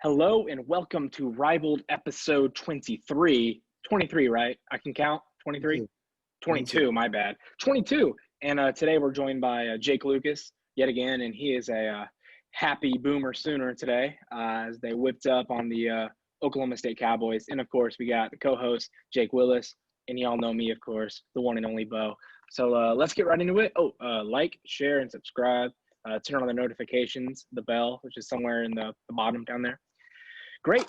Hello and welcome to Ribald episode 23. 23, right? I can count? 23? 22, my bad. 22. And today we're joined by Jake Lucas yet again, and he is a happy Boomer Sooner today as they whipped up on the Oklahoma State Cowboys. And, of course, we got the co-host, Jake Willis, and y'all know me, of course, the one and only Bo. So let's get right into it. Like, share, and subscribe. Turn on the notifications, the bell, which is somewhere in the bottom down there. Great.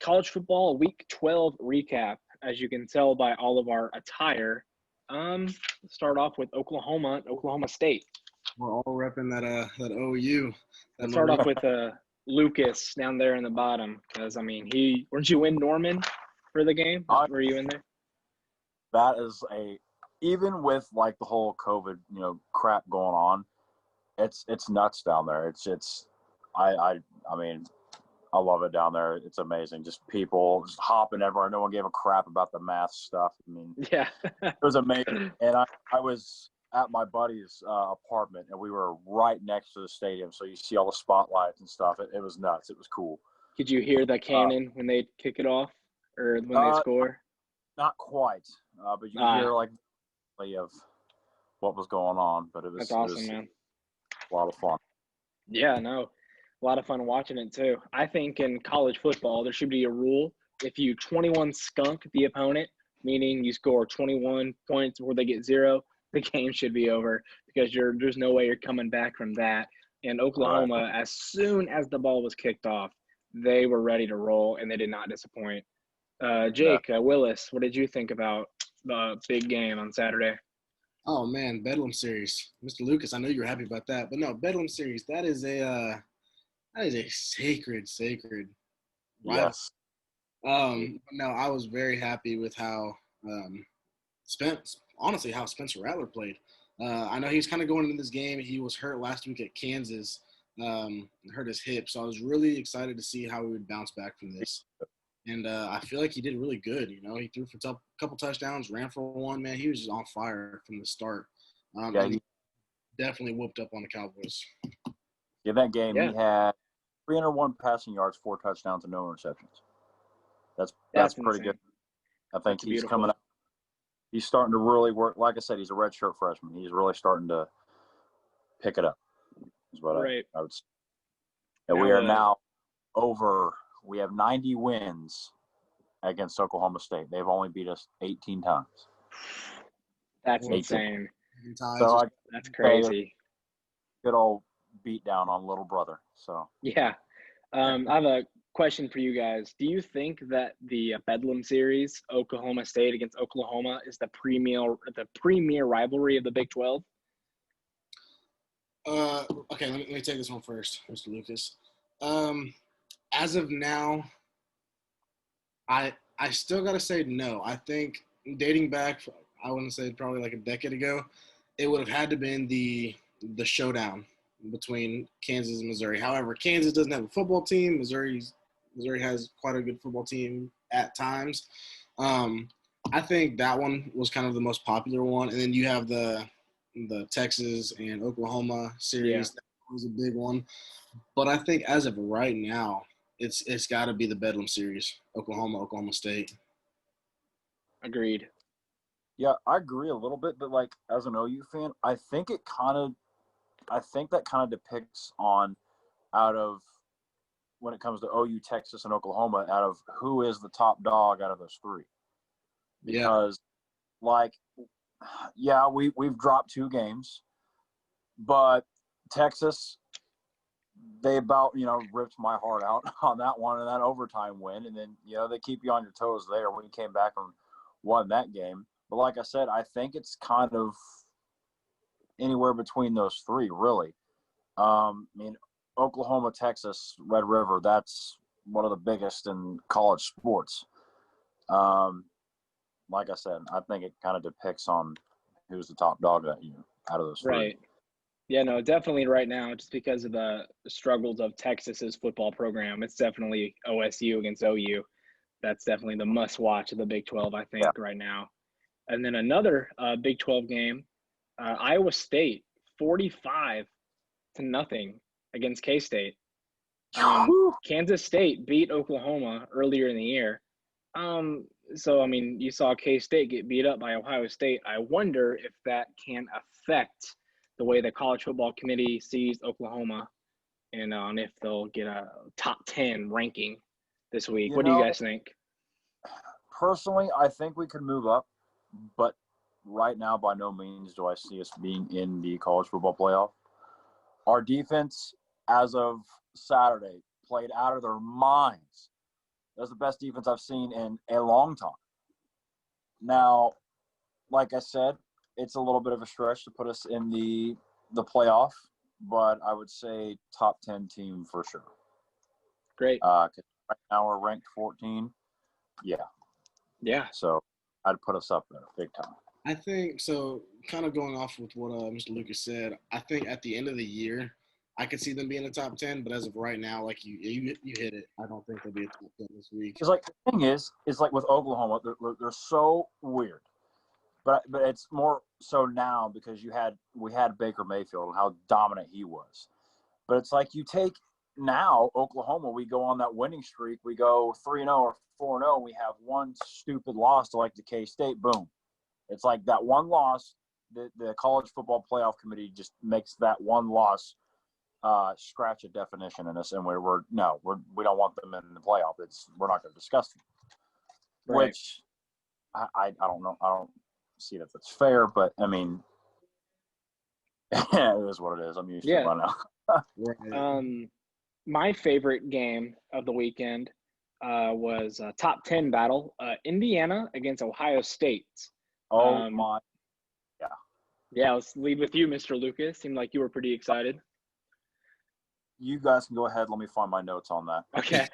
College football week 12 recap. As you can tell by all of our attire, start off with Oklahoma State. We're all repping that OU. Let's start off with Lucas down there in the bottom, because weren't you in Norman for the game? Were you in there? That is even with like the whole COVID, crap going on, it's nuts down there. I love it down there. It's amazing. Just people just hopping everywhere. No one gave a crap about the mask stuff. Yeah, it was amazing. And I was at my buddy's apartment, and we were right next to the stadium. So you see all the spotlights and stuff. It was nuts. It was cool. Could you hear the cannon when they kick it off or when they score? Not quite, but you can hear of what was going on. But that's awesome, man. A lot of fun. Yeah, no. A lot of fun watching it too. I think in college football there should be a rule: if you 21 skunk the opponent, meaning you score 21 points where they get 0, the game should be over, because there's no way you're coming back from that. And Oklahoma, as soon as the ball was kicked off, they were ready to roll, and they did not disappoint. Jake Willis, what did you think about the big game on Saturday? Oh man, Bedlam series, Mr. Lucas. I know you were happy about that, but no, Bedlam series. That is a sacred rival. Yes. No, I was very happy with how Spencer Rattler played. I know he was kind of going into this game. He was hurt last week at Kansas, hurt his hip. So I was really excited to see how he would bounce back from this. And I feel like he did really good. He threw for a couple touchdowns, ran for one. Man, he was just on fire from the start. He definitely whooped up on the Cowboys. Yeah, that game he had 301 passing yards, 4 touchdowns, and no interceptions. That's pretty good. I think he's coming up. He's starting to really work. Like I said, he's a redshirt freshman. He's really starting to pick it up. Is what I would say. And we are now over. We have 90 wins against Oklahoma State. They've only beat us 18 times. That's insane. So that's crazy. Good old beat down on little brother. So yeah. I have a question for you guys. Do you think that the Bedlam series, Oklahoma State against Oklahoma, is the premier rivalry of the Big 12? Okay, let me take this one first, Mr. Lucas. As of now, I still gotta say no. I think dating back, I wouldn't say probably like a decade ago, it would have had to been the showdown between Kansas and Missouri. However, Kansas doesn't have a football team. Missouri has quite a good football team at times. I think that one was kind of the most popular one. And then you have the Texas and Oklahoma series. Yeah. That was a big one. But I think as of right now, it's got to be the Bedlam series, Oklahoma State. Agreed. Yeah, I agree a little bit, but like as an OU fan, I think that kind of depicts on out of when it comes to OU, Texas, and Oklahoma, out of who is the top dog out of those 3. Because we've dropped 2 games, but Texas, they about, ripped my heart out on that one and that overtime win. And then, they keep you on your toes there when you came back and won that game. But like I said, I think it's kind of anywhere between those 3, really. Oklahoma, Texas, Red River, that's one of the biggest in college sports. Like I said, I think it kind of depicts on who's the top dog that year out of those 3. Right. Yeah, no, definitely right now, just because of the struggles of Texas's football program, it's definitely OSU against OU. That's definitely the must-watch of the Big 12, I think, right now. And then another Big 12 game, Iowa State, 45-0 against K-State. Kansas State beat Oklahoma earlier in the year. So, I mean, you saw K-State get beat up by Ohio State. I wonder if that can affect the way the College Football Committee sees Oklahoma and on if they'll get a top 10 ranking this week. What do you guys think? Personally, I think we could move up, but right now, by no means do I see us being in the college football playoff. Our defense, as of Saturday, played out of their minds. That's the best defense I've seen in a long time. Now, like I said, it's a little bit of a stretch to put us in the playoff, but I would say top 10 team for sure. Great. 'Cause right now we're ranked 14. Yeah. Yeah. So I'd put us up there big time. I think so. Kind of going off with what Mr. Lucas said, I think at the end of the year, I could see them being the top 10. But as of right now, like you hit it. I don't think they'll be a top 10 this week. It's like the thing is like with Oklahoma, they're so weird. But it's more so now because we had Baker Mayfield and how dominant he was. But it's like you take now Oklahoma, we go on that winning streak, we go 3-0 or 4-0, we have one stupid loss to like the K-State, boom. It's like that one loss, the College Football Playoff Committee just makes that one loss scratch a definition in us, and we don't want them in the playoff. We're not going to discuss them. Right. Which I don't know. I don't see that that's fair, but I mean, it is what it is. I'm used to it by now. My favorite game of the weekend was a top 10 battle, Indiana against Ohio State. Oh my, yeah. Yeah, let's lead with you, Mr. Lucas. Seemed like you were pretty excited. You guys can go ahead. Let me find my notes on that.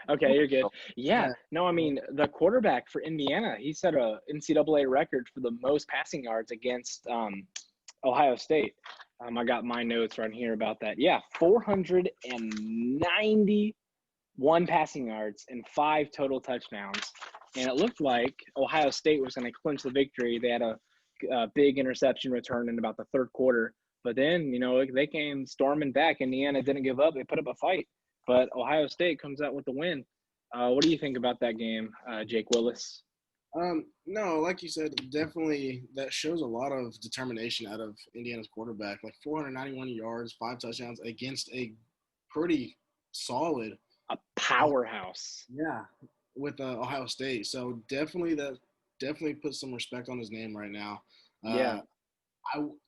Okay, you're good. Yeah, no, I mean, the quarterback for Indiana, he set a NCAA record for the most passing yards against Ohio State. I got my notes right here about that. Yeah, 491 passing yards and 5 total touchdowns. And it looked like Ohio State was going to clinch the victory. They had a big interception return in about the third quarter. But then, they came storming back. Indiana didn't give up. They put up a fight. But Ohio State comes out with the win. What do you think about that game, Jake Willis? No, like you said, definitely that shows a lot of determination out of Indiana's quarterback. Like 491 yards, 5 touchdowns against a pretty solid – a powerhouse. Yeah, with Ohio State. So definitely puts some respect on his name right now.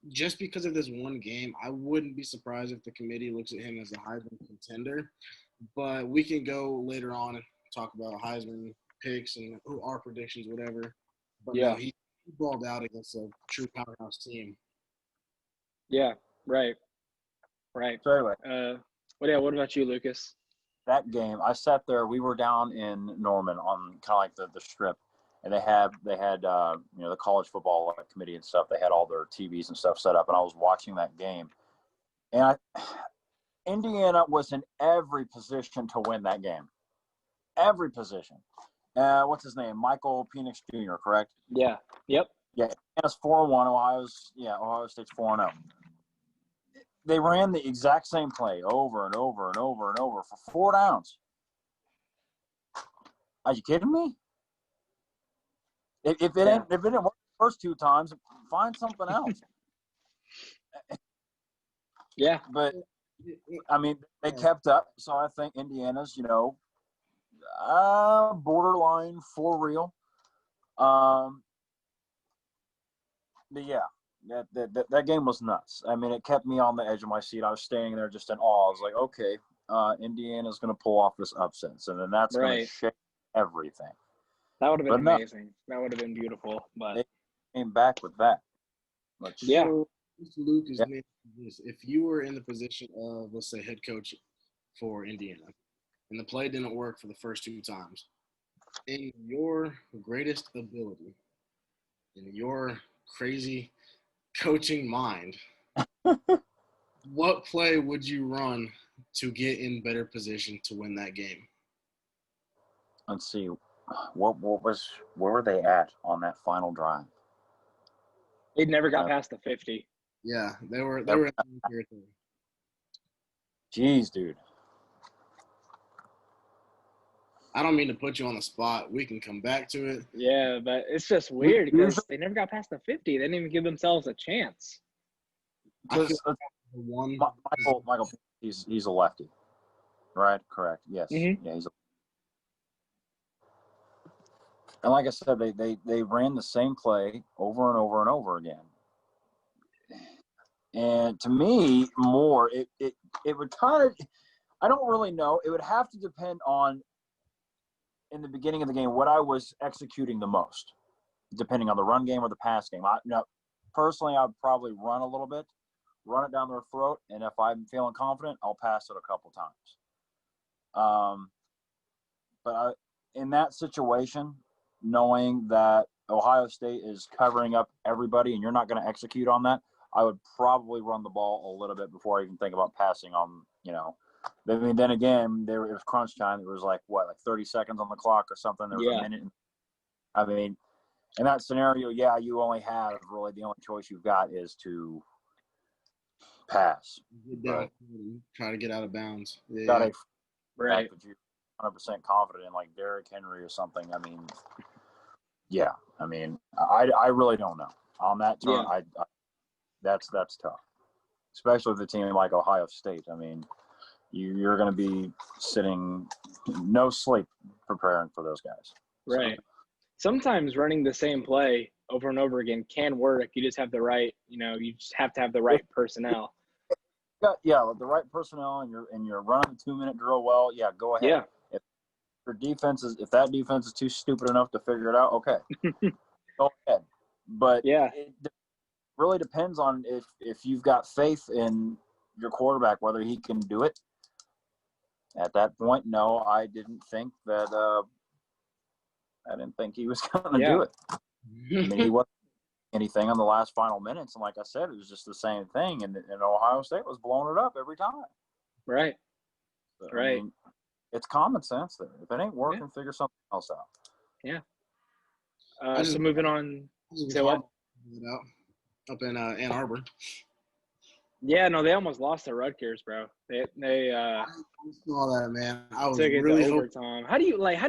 Just because of this one game, I wouldn't be surprised if the committee looks at him as a Heisman contender. But we can go later on and talk about Heisman picks and who our predictions, whatever. But no, he balled out against a true powerhouse team. Yeah, right. So anyway, what about you, Lucas? That game, I sat there. We were down in Norman on kind of like the strip, and they had the college football committee and stuff. They had all their TVs and stuff set up, and I was watching that game. And Indiana was in every position to win that game. Every position. What's his name? Michael Penix Jr., correct? Yeah. Yep. Yeah. Indiana's 4-1. Ohio State's 4-0. They ran the exact same play over and over and over and over for 4 downs. Are you kidding me? If it didn't work the first 2 times, find something else. Yeah. But, I mean, they kept up. So I think Indiana's, borderline for real. But, yeah. That game was nuts. I mean, it kept me on the edge of my seat. I was standing there just in awe. I was like, okay, Indiana's going to pull off this upset. And then that's going to shake everything. That would have been amazing. That would have been beautiful. But they came back with that. So, Lucas, if you were in the position of, let's say, head coach for Indiana, and the play didn't work for the first 2 times, in your greatest ability, in your crazy coaching mind, what play would you run to get in better position to win that game? Let's see. Where were they at on that final drive? They never got past the 50. Yeah, they were in the territory. Jeez, dude. I don't mean to put you on the spot. We can come back to it. Yeah, but it's just weird because they never got past the 50. They didn't even give themselves a chance. Because Michael, he's a lefty, right? Correct. Yes. Mm-hmm. Yeah, and like I said, they ran the same play over and over and over again. And to me, more it would kind of, I don't really know. It would have to depend on, in the beginning of the game, what I was executing the most, depending on the run game or the pass game. Personally, I'd probably run a little bit, run it down their throat, and if I'm feeling confident, I'll pass it a couple times. But in that situation, knowing that Ohio State is covering up everybody and you're not going to execute on that, I would probably run the ball a little bit before I even think about passing on, I mean, then again, it was crunch time. It was like 30 seconds on the clock or something. There was a minute. I mean, in that scenario, you only have really the only choice you've got is to pass. Try to get out of bounds. Yeah. Right. But you're 100% confident in like Derrick Henry or something. I mean, yeah. I mean, I really don't know on that turn. Yeah. That's tough, especially with a team like Ohio State. I mean, you're going to be sitting no sleep preparing for those guys. Right. So, sometimes running the same play over and over again can work. You just have the right, you just have to have the right personnel. Yeah, the right personnel, and you're running the 2-minute drill well. Yeah, go ahead. Yeah. If that defense is too stupid enough to figure it out, okay, go ahead. But it really depends on if you've got faith in your quarterback, whether he can do it. At that point, no, I didn't think he was going to do it. I mean, he wasn't anything on the last final minutes, and like I said, it was just the same thing. And Ohio State was blowing it up every time. Right. So, right. I mean, it's common sense there. If it ain't working, figure something else out. Yeah. So moving on. Say what? Up in Ann Arbor. Yeah, no, they almost lost to Rutgers, bro. They I saw that, man. I was took it really to overtime. How do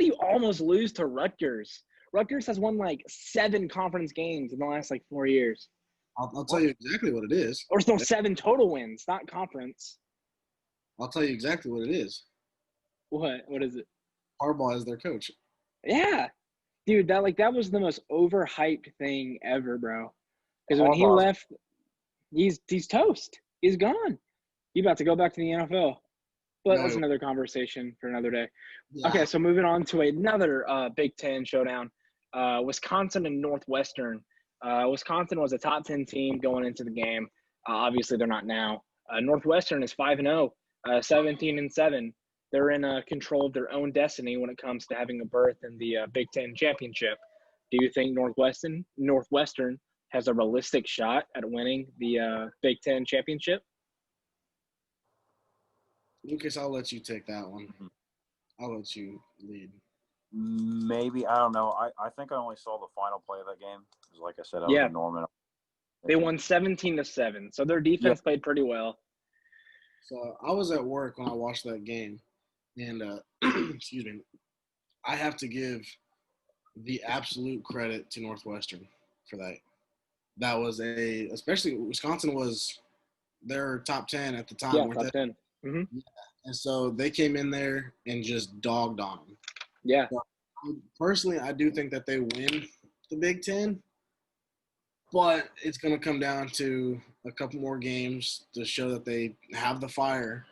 you almost lose to Rutgers? Rutgers has won like 7 conference games in the last 4 years. I'll tell you exactly what it is. Or no, 7 total wins, not conference. I'll tell you exactly what it is. What? What is it? Harbaugh is their coach. Yeah, dude, that was the most overhyped thing ever, bro. Because when he left, he's toast. He's gone. He's about to go back to the NFL. But that's another conversation for another day. Yeah. Okay, so moving on to another Big Ten showdown. Wisconsin and Northwestern. Wisconsin was a top 10 team going into the game. Obviously, they're not now. Northwestern is 5-0, 17-7. They're in control of their own destiny when it comes to having a berth in the Big Ten championship. Do you think Northwestern has a realistic shot at winning the Big Ten championship? Lucas, I'll let you take that one. I'll let you lead. Maybe. I don't know. I think I only saw the final play of that game. Because like I said, I was in Norman. They won 17-7. So their defense played pretty well. So I was at work when I watched that game. And, excuse me, I have to give the absolute credit to Northwestern for that. That was especially Wisconsin was their top 10 at the time. Yeah, top 10. Mm-hmm. Yeah. And so they came in there and just dogged on them. Yeah. So, personally, I do think that they win the Big Ten, but it's going to come down to a couple more games to show that they have the fire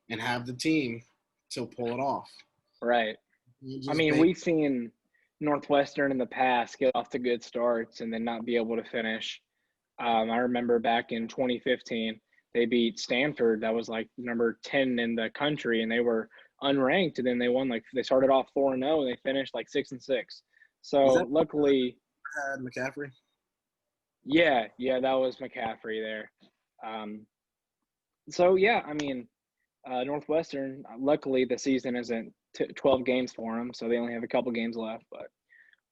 and have the team to pull it off. Right. I mean, we've seen Northwestern in the past get off to good starts and then not be able to finish. I remember back in 2015, they beat Stanford. That was number 10 in the country, and they were unranked. And then they won they started off 4-0, and they finished 6-6. So luckily, had McCaffrey. Yeah, that was McCaffrey there. So yeah, I mean, Northwestern. Luckily, the season isn't 12 games for them, so they only have a couple games left. But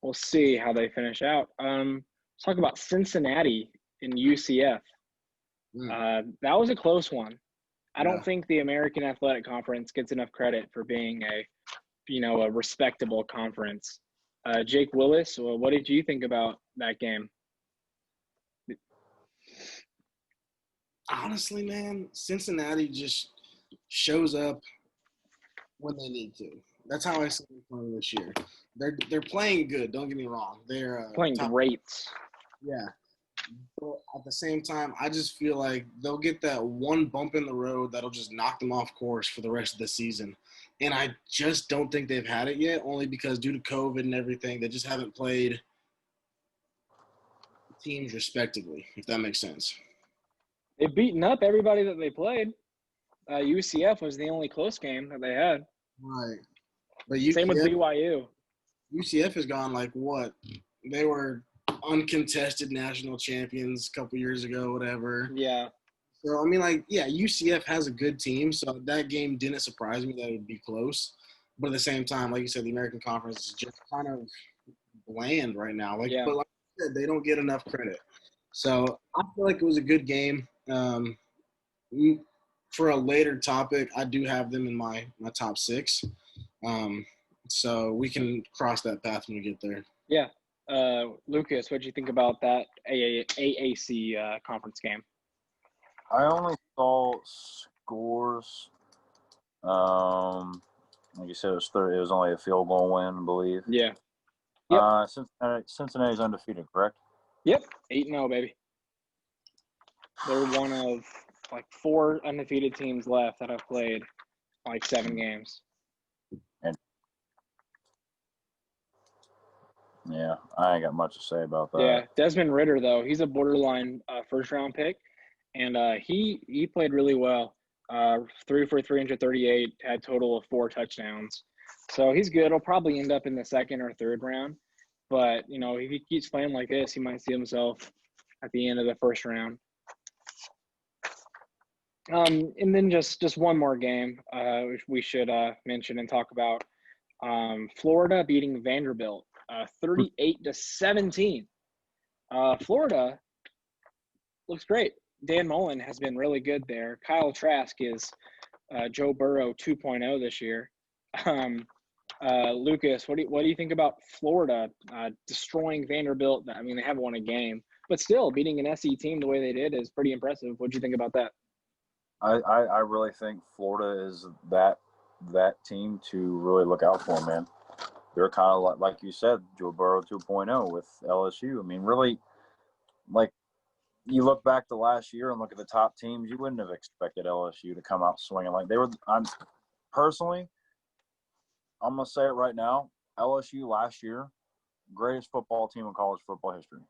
we'll see how they finish out. Let's talk about Cincinnati and UCF. That was a close one. I don't think the American Athletic Conference gets enough credit for being a a respectable conference. Jake Willis, what did you think about that game? Honestly, man, Cincinnati just shows up when they need to. That's how I see them this year. They're playing good. Don't get me wrong. They're playing great. Yeah. But at the same time, I just feel like they'll get that one bump in the road that'll just knock them off course for the rest of the season. And I just don't think they've had it yet, only because due to COVID and everything, they just haven't played teams respectively, if that makes sense. They've beaten up everybody that they played. UCF was the only close game that they had. Right. But Same with BYU. UCF has gone like what? They were uncontested national champions a couple years ago, whatever. Yeah. So, I mean, like, yeah, UCF has a good team, so that game didn't surprise me that it would be close. But at the same time, like you said, the American Conference is just kind of bland right now. But like I said, they don't get enough credit. So I feel like it was a good game. For a later topic, I do have them in my top 6. So we can cross that path when we get there. Yeah. Lucas, what did you think about that AAC conference game? I only saw scores. Like you said, it was only a field goal win, I believe. Yeah. Yep. Cincinnati's undefeated, correct? Yep. 8-0, baby. They're one of like 4 undefeated teams left that have played like 7 games. Yeah, I ain't got much to say about that. Yeah, Desmond Ridder, though, he's a borderline first-round pick, and he played really well. Threw for 338, had a total of 4 touchdowns. So he's good. He'll probably end up in the 2nd or 3rd round. But, if he keeps playing like this, he might see himself at the end of the 1st round. And then just one more game which we should mention and talk about. Florida beating Vanderbilt 38-17. Florida looks great. Dan Mullen has been really good there. Kyle Trask is Joe Burrow 2.0 this year. Lucas, what do you think about Florida destroying Vanderbilt? I mean, they haven't won a game, but still beating an SE team the way they did is pretty impressive. What do you think about that? I really think Florida is that team to really look out for, man. They're kind of like you said, Joe Burrow 2.0 with LSU. I mean, really, like, you look back to last year and look at the top teams, you wouldn't have expected LSU to come out swinging like they were. I'm going to say it right now, LSU last year, greatest football team in college football history.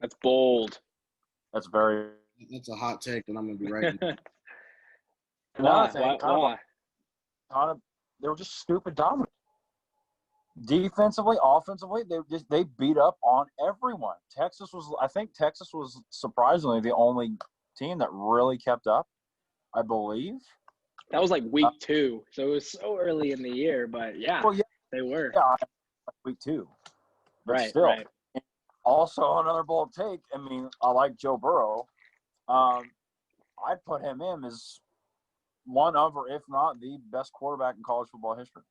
That's bold. That's a hot take, and I'm going to be right. Why? They were just stupid dominant. Defensively, offensively, they beat up on everyone. I think Texas was surprisingly the only team that really kept up, I believe. That was like week 2, so it was so early in the year, but yeah, they were. Yeah, week 2. But right, still. Right. Also, another bold take. I mean, I like Joe Burrow. I'd put him in as one of, or if not the best quarterback in college football history.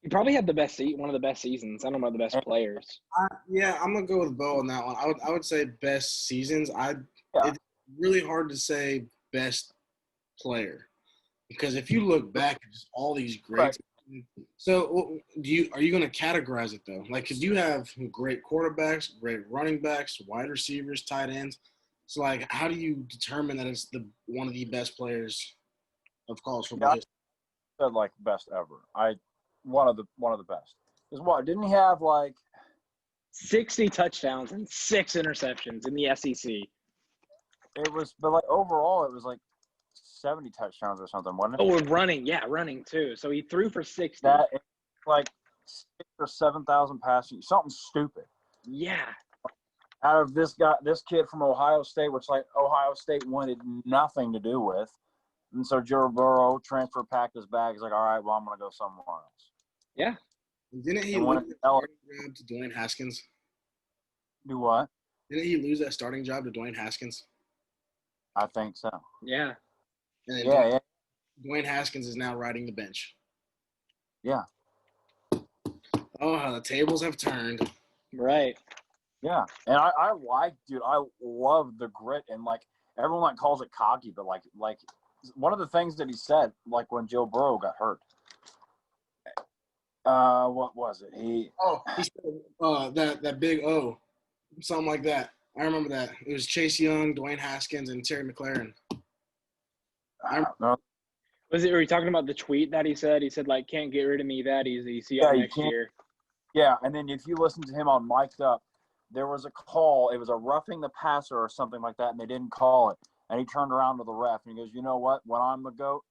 He probably had one of the best seasons. I don't know the best players. Yeah, I'm gonna go with Bo on that one. I would say best seasons. It's really hard to say best player because if you look back at just all these greats. Right. So are you going to categorize it though? Like, because you have great quarterbacks, great running backs, wide receivers, tight ends. So like, how do you determine that it's one of the best players of college football history? I said like best ever. One of the best. Because what, didn't he have like 60 touchdowns and 6 interceptions in the SEC? It was, but like overall, it was like 70 touchdowns or something, wasn't it? Oh, running too. So he threw for 60. That like 6,000 or 7,000 passing, something stupid. Yeah. Out of this kid from Ohio State, which like Ohio State wanted nothing to do with. And so Joe Burrow transfer packed his bag. He's like, all right, well, I'm going to go somewhere else. Yeah. Didn't he lose that starting job to Dwayne Haskins? Do what? Didn't he lose that starting job to Dwayne Haskins? I think so. Yeah. And Dwayne Haskins is now riding the bench. Yeah. Oh, how the tables have turned. Right. Yeah. And I love the grit and like everyone like calls it cocky, but like one of the things that he said, like when Joe Burrow got hurt. What was it? He said that big O, something like that. I remember that. It was Chase Young, Dwayne Haskins, and Terry McLaurin. Were you talking about the tweet that he said? He said, like, can't get rid of me that easy. See y'all next year. Yeah, and then if you listen to him on Mic'd Up, there was a call. It was a roughing the passer or something like that, and they didn't call it. And he turned around to the ref, and he goes, you know what? When I'm the GOAT,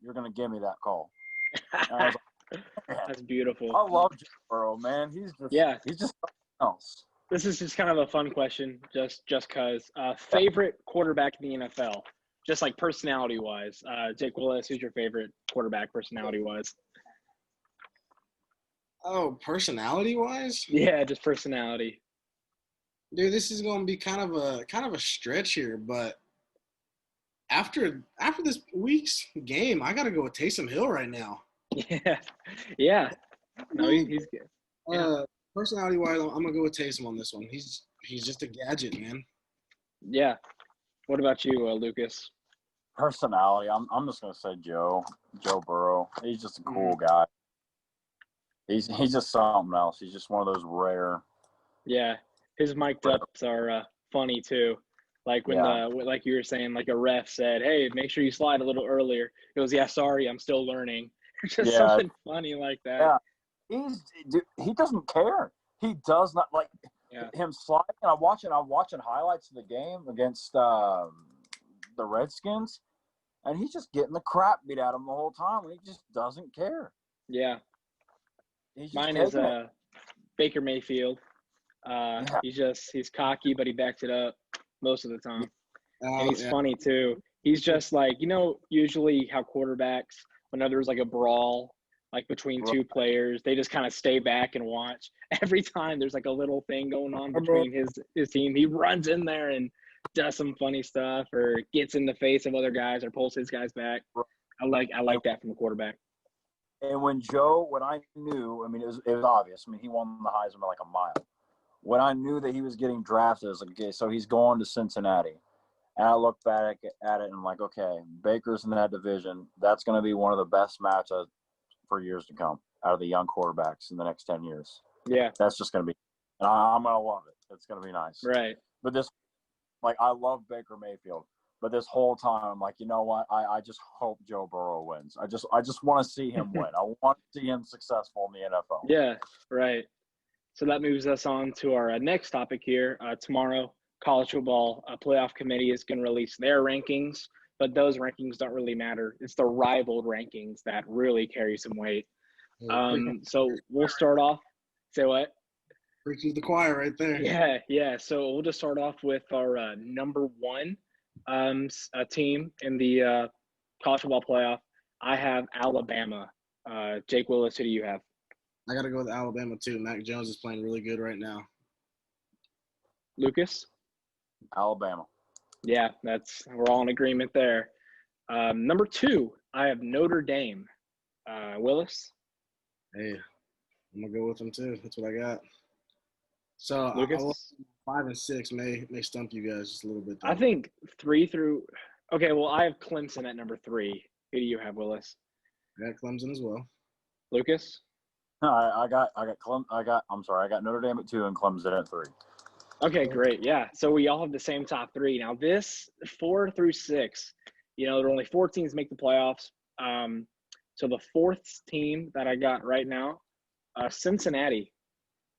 you're going to give me that call. And I was like, that's beautiful. I love Joe Burrow, man. He's just something else. This is just kind of a fun question, just because. Favorite quarterback in the NFL, just like personality-wise. Jake Willis, who's your favorite quarterback personality-wise? Oh, personality-wise? Yeah, just personality. Dude, this is going to be kind of a stretch here, but after this week's game, I got to go with Taysom Hill right now. Yeah. No, he's good. Yeah. Personality-wise, I'm gonna go with Taysom on this one. He's just a gadget, man. Yeah. What about you, Lucas? Personality, I'm just gonna say Joe Burrow. He's just a cool guy. He's just something else. He's just one of those rare. Yeah, his mic'd ups are funny too. Like when like you were saying, like a ref said, "Hey, make sure you slide a little earlier." He goes, "Yeah, sorry, I'm still learning." Just something funny like that. Yeah, he doesn't care. He does not like him sliding. I'm watching highlights of the game against the Redskins, and he's just getting the crap beat out of him the whole time, and he just doesn't care. Yeah. Mine is Baker Mayfield. He's cocky, but he backs it up most of the time. And he's funny too. He's just like, usually how quarterbacks, whenever there's like a brawl, like between two players, they just kind of stay back and watch. Every time there's like a little thing going on between his team, he runs in there and does some funny stuff or gets in the face of other guys or pulls his guys back. I like that from the quarterback. And when I knew, I mean, it was obvious. I mean, he won the Heisman by like a mile. When I knew that he was getting drafted, I was like, okay, so he's going to Cincinnati. And I look back at it and I'm like, okay, Baker's in that division. That's going to be one of the best matchups for years to come out of the young quarterbacks in the next 10 years. Yeah. That's just going to be – and I'm going to love it. It's going to be nice. Right. But I love Baker Mayfield. But this whole time, I'm like, you know what? I just hope Joe Burrow wins. I just want to see him win. I want to see him successful in the NFL. Yeah, right. So that moves us on to our next topic here. Tomorrow, college football playoff committee is going to release their rankings, but those rankings don't really matter. It's the rivaled rankings that really carry some weight. So we'll start off. Say what? Preaching to the choir right there. Yeah. So we'll just start off with our number one team in the college football playoff. I have Alabama. Jake Willis, who do you have? I got to go with Alabama too. Mac Jones is playing really good right now. Lucas? Alabama. Yeah, we're all in agreement there. Number two, I have Notre Dame. Willis? Hey, I'm going to go with them too. That's what I got. So Lucas? 5 and 6 may stump you guys just a little bit. I think 3 through – okay, well, I have Clemson at number 3. Who do you have, Willis? I got Clemson as well. Lucas? No, I got Notre Dame at 2 and Clemson at 3. Okay, great. Yeah. So we all have the same top 3. Now this 4 through 6, there are only 4 teams make the playoffs. So the 4th team that I got right now, Cincinnati,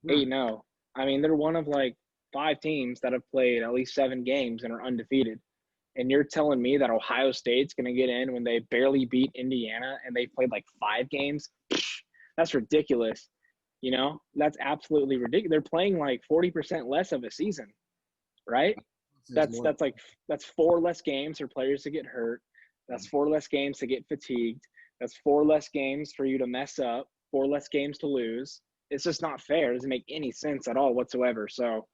8-0. I mean, they're one of like 5 teams that have played at least 7 games and are undefeated. And you're telling me that Ohio State's going to get in when they barely beat Indiana and they played like 5 games? That's ridiculous. That's absolutely ridiculous. They're playing like 40% less of a season, right? That's 4 less games for players to get hurt. That's 4 less games to get fatigued. That's 4 less games for you to mess up, 4 less games to lose. It's just not fair. It doesn't make any sense at all whatsoever. So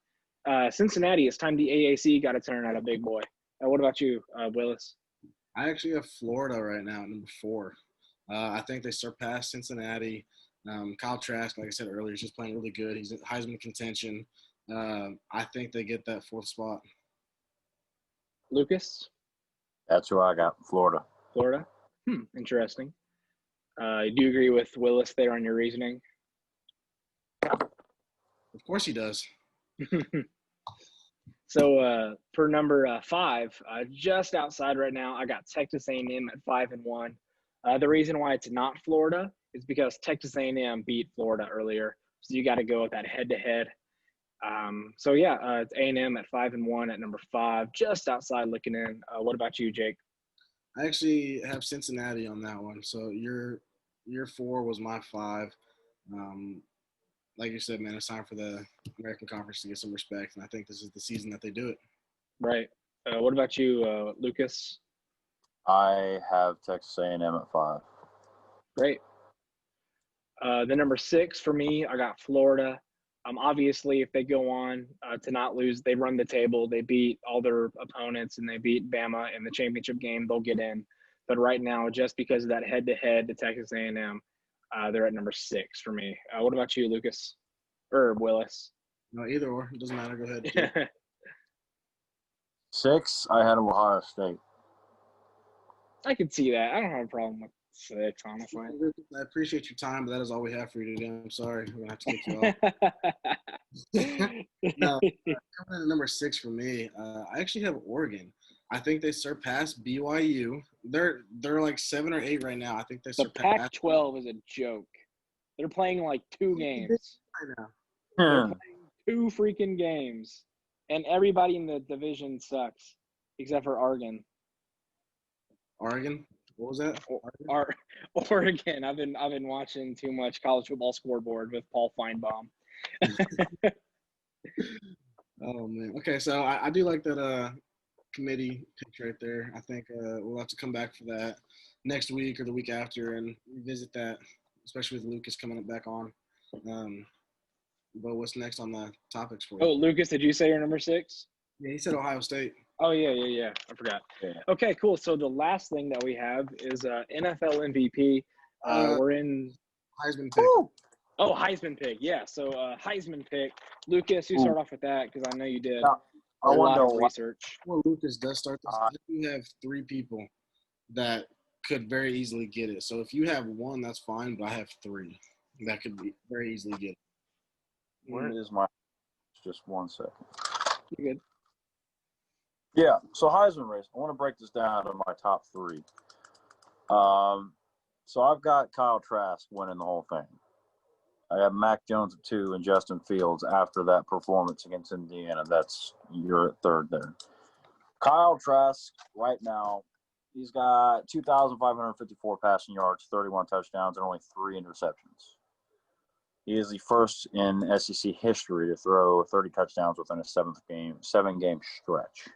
Cincinnati, it's time the AAC got to turn out a big boy. What about you, Willis? I actually have Florida right now at number 4. I think they surpassed Cincinnati. Kyle Trask, like I said earlier, is just playing really good. He's in Heisman contention. I think they get that 4th spot. Lucas? That's who I got, Florida. Florida? Interesting. Do you agree with Willis there on your reasoning? Of course he does. So for number 5, just outside right now, I got Texas A&M at 5-1. The reason why it's not Florida is because Texas A&M beat Florida earlier, so you got to go with that head-to-head. It's A&M at 5-1 at number 5, just outside looking in. What about you, Jake? I actually have Cincinnati on that one. So your 4 was my 5. Like you said, man, it's time for the American Conference to get some respect, and I think this is the season that they do it. Right. What about you, Lucas? I have Texas A&M at 5. Great. The number 6 for me, I got Florida. Obviously, if they go on to not lose, they run the table, they beat all their opponents, and they beat Bama in the championship game, they'll get in. But right now, just because of that head-to-head to Texas A&M, they're at number 6 for me. What about you, Lucas? Or Willis? No, either or. It doesn't matter. Go ahead. 6, I had Ohio State. I can see that. I don't have a problem with 6, honestly. I appreciate your time, but that is all we have for you today. I'm sorry. I'm going to have to kick you off. No, coming in at number 6 for me, I actually have Oregon. I think they surpassed BYU. They're like 7 or 8 right now. I think they surpassed. The Pac-12 is a joke. They're playing like 2 games. Right now. They're playing 2 freaking games, and everybody in the division sucks except for Oregon. Oregon? What was that? Oregon. I've been watching too much college football scoreboard with Paul Feinbaum. Oh man. Okay, so I do like that committee pick right there. I think we'll have to come back for that next week or the week after and revisit that, especially with Lucas coming back on. But what's next on the topics for you? Oh, Lucas, did you say your number 6? Yeah, he said Ohio State. Oh, yeah. I forgot. Yeah. Okay, cool. So the last thing that we have is NFL MVP. We're in Heisman pick. Oh, Heisman pick. Yeah, so Heisman pick. Lucas, you start off with that because I know you did a lot of research. Well, Lucas does start this. I do have 3 people that could very easily get it. So if you have 1, that's fine, but I have 3 that could be very easily get it. Where is my – just 1 second. You good? Yeah, so Heisman race. I want to break this down to my top 3. So I've got Kyle Trask winning the whole thing. I have Mac Jones at 2 and Justin Fields after that performance against Indiana. That's your 3rd there. Kyle Trask right now, he's got 2,554 passing yards, 31 touchdowns, and only 3 interceptions. He is the first in SEC history to throw 30 touchdowns within a 7-game stretch.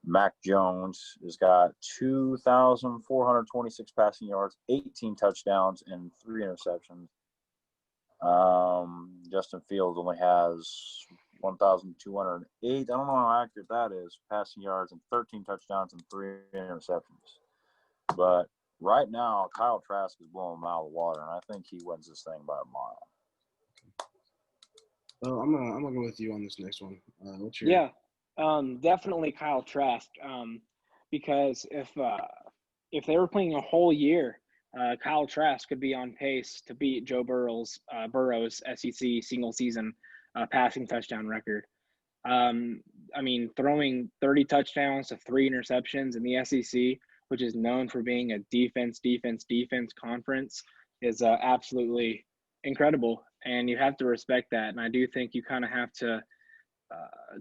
Mac Jones has got 2,426 passing yards, 18 touchdowns, and 3 interceptions. Justin Fields only has 1,208. I don't know how accurate that is, passing yards and 13 touchdowns and 3 interceptions. But right now, Kyle Trask is blowing him out of the water, and I think he wins this thing by a mile. Well, I'm gonna go with you on this next one. What's your? Yeah, definitely Kyle Trask. Because if they were playing a whole year, Kyle Trask could be on pace to beat Joe Burrow's SEC single season passing touchdown record. I mean, throwing 30 touchdowns to 3 interceptions in the SEC, which is known for being a defense conference, is absolutely incredible. And you have to respect that. And I do think you kind of have to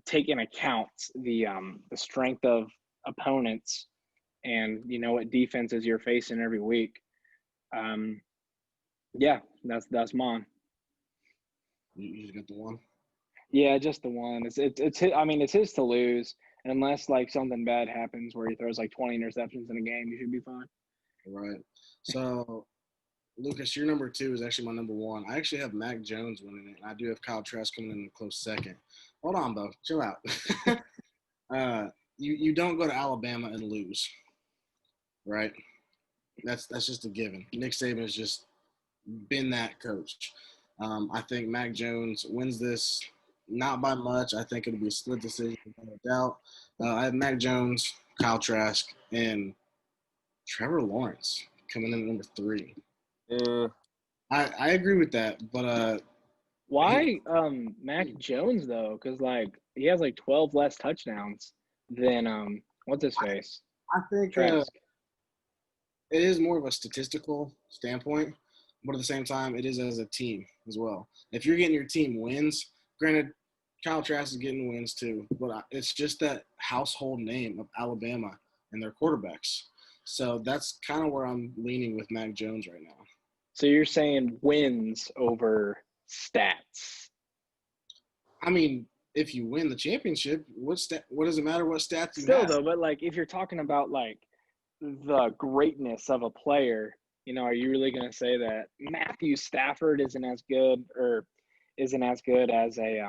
take into account the strength of opponents and, you know, what defenses you're facing every week. Yeah, that's mine. You just got the one? Yeah, just the one. It's his, I mean, it's his to lose. And unless like something bad happens where he throws like 20 interceptions in a game, you should be fine. Right. So, Lucas, your number 2 is actually my number 1. I actually have Mac Jones winning it, and I do have Kyle Trask coming in a close second. Hold on, Bo. Chill out. You don't go to Alabama and lose, right? That's just a given. Nick Saban has just been that coach. I think Mac Jones wins this, not by much. I think it'll be a split decision, no doubt. I have Mac Jones, Kyle Trask, and Trevor Lawrence coming in at number 3. I agree with that, but why Mac Jones though? Because like he has like 12 less touchdowns than what's his face? I think Trask. It is more of a statistical standpoint, but at the same time, it is as a team as well. If you're getting your team wins, granted, Kyle Trask is getting wins too, but it's just that household name of Alabama and their quarterbacks. So that's kind of where I'm leaning with Mac Jones right now. So you're saying wins over stats? I mean, if you win the championship, what does it matter what stats you Still have? though, but like if you're talking about like the greatness of a player, you know, are you really going to say that Matthew Stafford isn't as good as a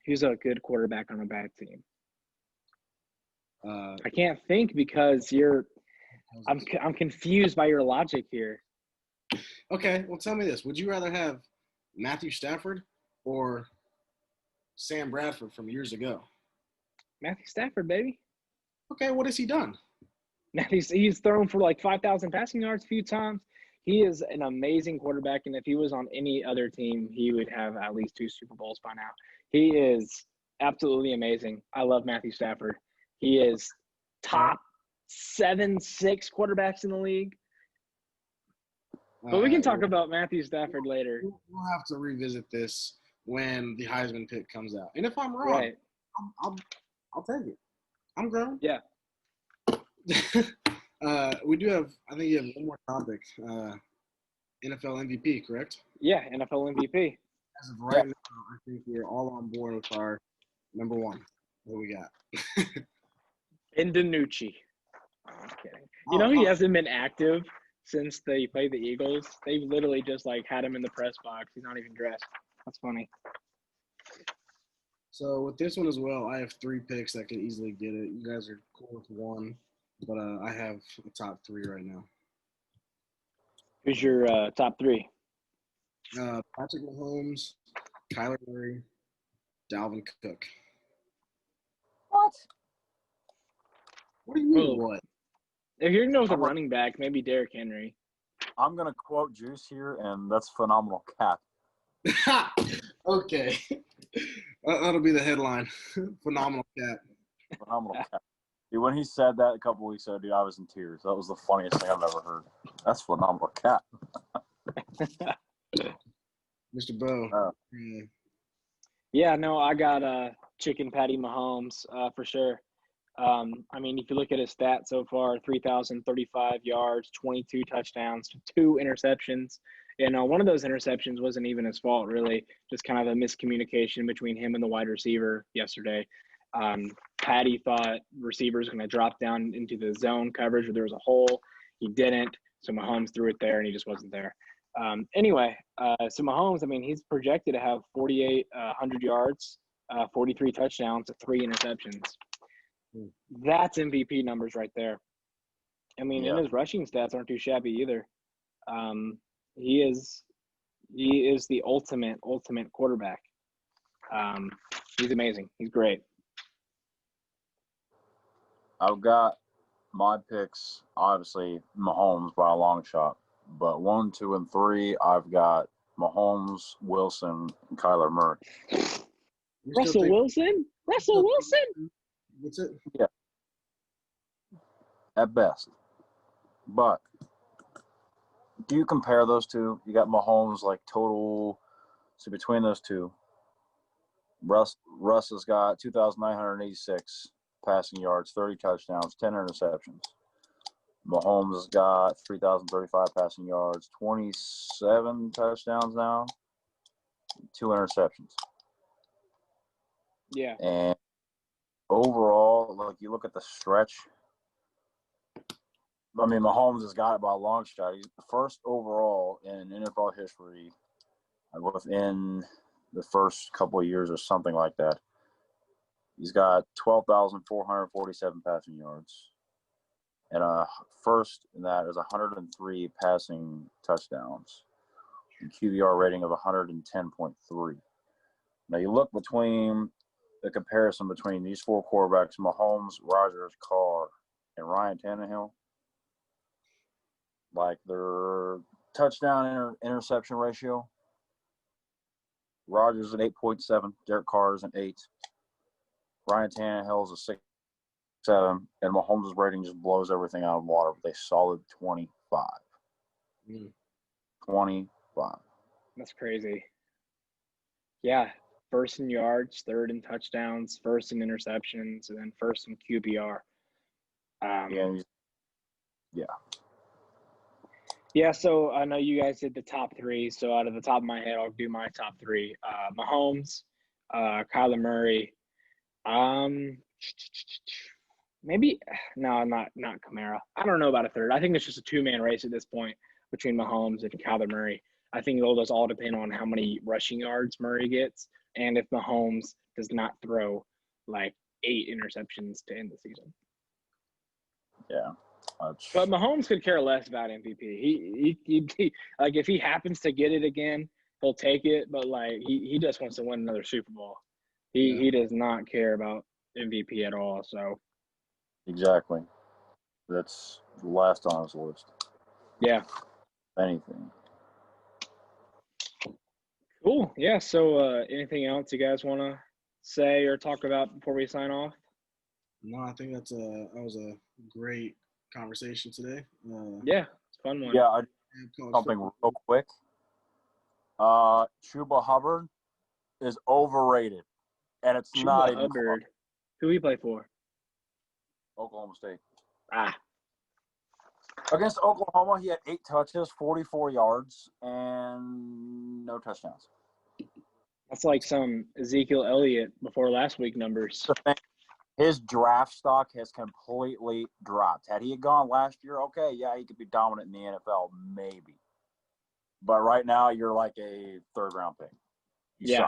who's a good quarterback on a bad team? I can't think because I'm confused by your logic here. Okay, well, tell me this: would you rather have Matthew Stafford or Sam Bradford from years ago? Matthew Stafford, baby. Okay, what has he done? Now he's thrown for like 5,000 passing yards a few times. He is an amazing quarterback, and if he was on any other team, he would have at least 2 Super Bowls by now. He is absolutely amazing. I love Matthew Stafford. He is top 7-6 quarterbacks in the league. But we can talk about Matthew Stafford later. We'll have to revisit this when the Heisman pick comes out. And if I'm wrong, right. I'll take it. I'm grown. Yeah. We do have, I think you have one more topic. NFL MVP, correct? Yeah, NFL MVP. As of right now, I think we're all on board with our number 1. What we got? Indonucci. Oh, I'm kidding. You know he hasn't been active since they played the Eagles. They've literally just like had him in the press box. He's not even dressed. That's funny. So with this one as well, I have 3 picks that could easily get it. You guys are cool with 1, but I have a top 3 right now. Who's your top 3? Patrick Mahomes, Kyler Murray, Dalvin Cook. What? What do you mean, what? If you're going to go with a running back, maybe Derrick Henry. I'm going to quote Juice here, and that's phenomenal cap. Okay. That'll be the headline. Phenomenal cap. Phenomenal cap. Dude, when he said that a couple weeks ago, dude, I was in tears. That was the funniest thing I've ever heard. That's phenomenal cap. Mr. Bo. Yeah, no, I got Chicken Patty Mahomes for sure. I mean, if you look at his stats so far, 3,035 yards, 22 touchdowns, 2 interceptions. You know, one of those interceptions wasn't even his fault, really. Just kind of a miscommunication between him and the wide receiver yesterday. Patty thought receiver was going to drop down into the zone coverage where there was a hole. He didn't, so Mahomes threw it there, and he just wasn't there. So Mahomes, I mean, he's projected to have 4,800 yards, 43 touchdowns, 3 interceptions. That's MVP numbers right there. I mean, and his rushing stats aren't too shabby either. He is the ultimate quarterback. He's amazing. He's great. I've got my picks, obviously Mahomes by a long shot, but 1, 2, and 3, I've got Mahomes, Wilson, and Kyler Murray. Russell Wilson? That's it? Yeah. At best. But do you compare those two? You got Mahomes like total. So between those two, Russ has got 2,986 passing yards, 30 touchdowns, 10 interceptions. Mahomes has got 3,035 passing yards, 27 touchdowns now, 2 interceptions. Yeah. And overall, like you look at the stretch, I mean, Mahomes has got it by a long shot. He's the first overall in NFL history within the first couple of years or something like that. He's got 12,447 passing yards, And first in that is 103 passing touchdowns. And QBR rating of 110.3. Now you look between the comparison between these four quarterbacks, Mahomes, Rodgers, Carr, and Ryan Tannehill. Like their touchdown interception ratio. Rodgers is an 8.7. Derek Carr is an 8. Ryan Tannehill is a 6.7. And Mahomes' rating just blows everything out of the water with a solid 25. 25. That's crazy. Yeah. First in yards, third in touchdowns, first in interceptions, and then first in QBR. Yeah, so I know you guys did the top three. So out of the top of my head, I'll do my top three. Mahomes, Kyler Murray. Maybe no, not Kamara. I don't know about a third. I think it's just a two-man race at this point between Mahomes and Kyler Murray. I think it'll just all depend on how many rushing yards Murray gets, and if Mahomes does not throw like 8 interceptions to end the season. Yeah. But Mahomes could care less about MVP. He like if he happens to get it again, he'll take it. But like he just wants to win another Super Bowl. He does not care about MVP at all. So exactly, that's the last on his list. Yeah. If anything. Cool. Yeah. So anything else you guys want to say or talk about before we sign off? No, I think that was a great conversation today. Yeah, it's a fun one. Yeah, something real quick. Chuba Hubbard is overrated, and it's Chuba not even Hubbard. close. Who he play for? Oklahoma State. Against Oklahoma, he had 8 touches, 44 yards, and no touchdowns. That's like some Ezekiel Elliott before last week numbers. His draft stock has completely dropped. Had he gone last year, okay, yeah, he could be dominant in the NFL, maybe. But right now, you're like a third-round pick. You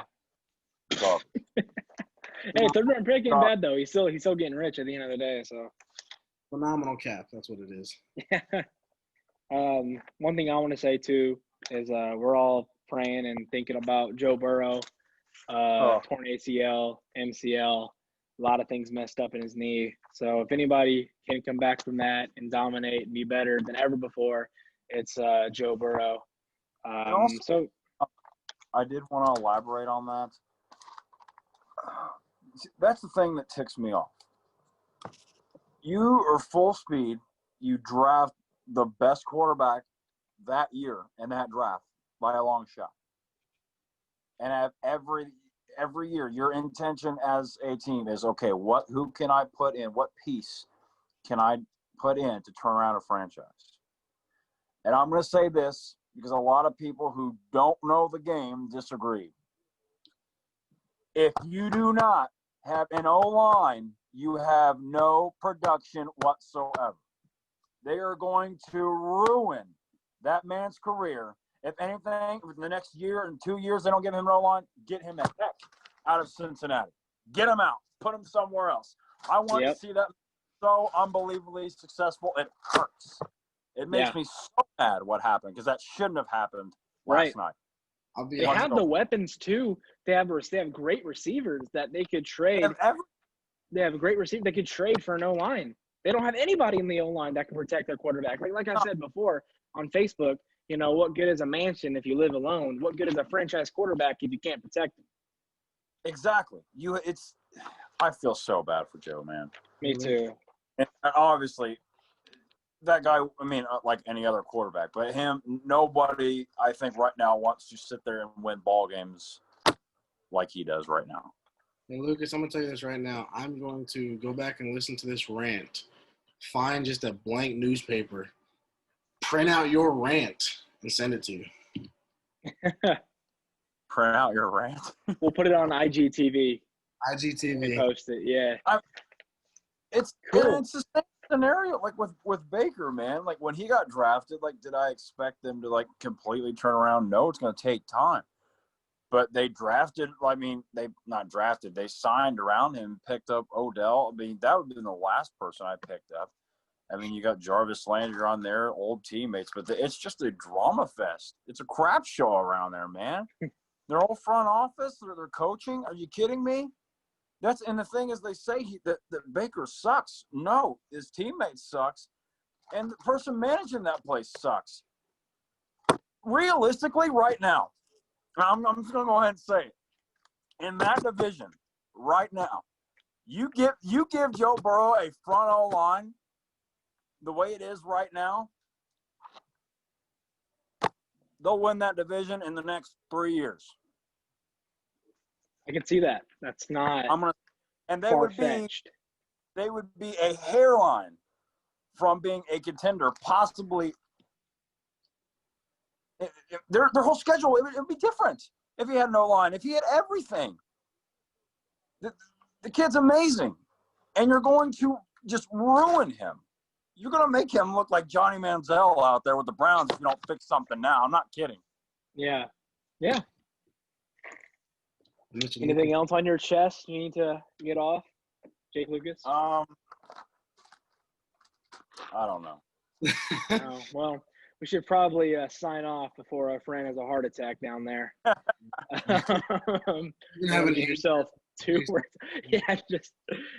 suck. Hey, third-round pick ain't bad though. He's still getting rich at the end of the day. So phenomenal cap. That's what it is. One thing I want to say too is we're all praying and thinking about Joe Burrow, torn ACL, MCL. A lot of things messed up in his knee. So if anybody can come back from that and dominate and be better than ever before, it's Joe Burrow. So I did want to elaborate on that. That's the thing that ticks me off. You are full speed. You draft the best quarterback that year in that draft by a long shot. And have every year, your intention as a team is, okay, who can I put in? What piece can I put in to turn around a franchise? And I'm going to say this because a lot of people who don't know the game disagree. If you do not have an O-line, you have no production whatsoever. They are going to ruin that man's career. If anything, within the next year and 2 years, they don't give him an O-line, get him the heck out of Cincinnati. Get him out. Put him somewhere else. I want to see that so unbelievably successful. It hurts. It makes me so mad what happened because that shouldn't have happened last night. They have the weapons too. They have great receivers that they could trade. They have a great receiver they could trade for an O-line. They don't have anybody in the O-line that can protect their quarterback. Like I said before on Facebook, you know, what good is a mansion if you live alone? What good is a franchise quarterback if you can't protect him? Exactly. I feel so bad for Joe, man. Me too. And obviously, that guy, I mean, like any other quarterback, but him, nobody, I think right now wants to sit there and win ball games like he does right now. And Lucas, I'm going to tell you this right now. I'm going to go back and listen to this rant. Find just a blank newspaper. Print out your rant and send it to you. Print out your rant? We'll put it on IGTV. IGTV. Post it, yeah. It's cool. It's the same scenario like with Baker, man. Like when he got drafted, like did I expect them to like completely turn around? No, it's going to take time. But they drafted, I mean, they signed around him, picked up Odell. I mean, that would have been the last person I picked up. I mean, you got Jarvis Landry on there, old teammates, but it's just a drama fest. It's a crap show around there, man. Their whole front office, their coaching. Are you kidding me? And the thing is, they say that Baker sucks. No, his teammate sucks, and the person managing that place sucks. Realistically, right now, I'm just going to go ahead and say it. In that division, right now, you give Joe Burrow a front O line the way it is right now, they'll win that division in the next 3 years. I can see that. That's not far-fetched. They would be a hairline from being a contender, possibly. Their whole schedule, it would be different if he had no line, if he had everything. The kid's amazing, and you're going to just ruin him. You're going to make him look like Johnny Manziel out there with the Browns if you don't fix something now. I'm not kidding. Yeah. Anything else on your chest you need to get off, Jake Lucas? I don't know. Oh, well, we should probably sign off before our friend has a heart attack down there. Yourself 2 words.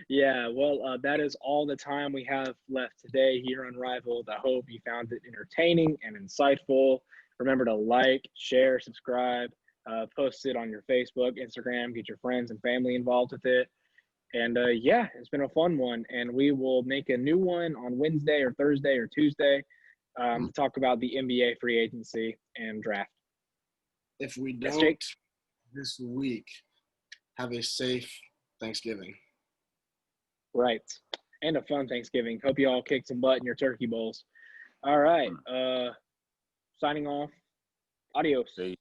Well, that is all the time we have left today here on Rivaled. I hope you found it entertaining and insightful. Remember to like, share, subscribe, post it on your Facebook, Instagram, get your friends and family involved with it. And it's been a fun one. And we will make a new one on Wednesday or Thursday or Tuesday to talk about the NBA free agency and draft. If we don't this week, have a safe Thanksgiving. Right. And a fun Thanksgiving. Hope you all kicked some butt in your turkey bowls. All right. Signing off. Adios. See.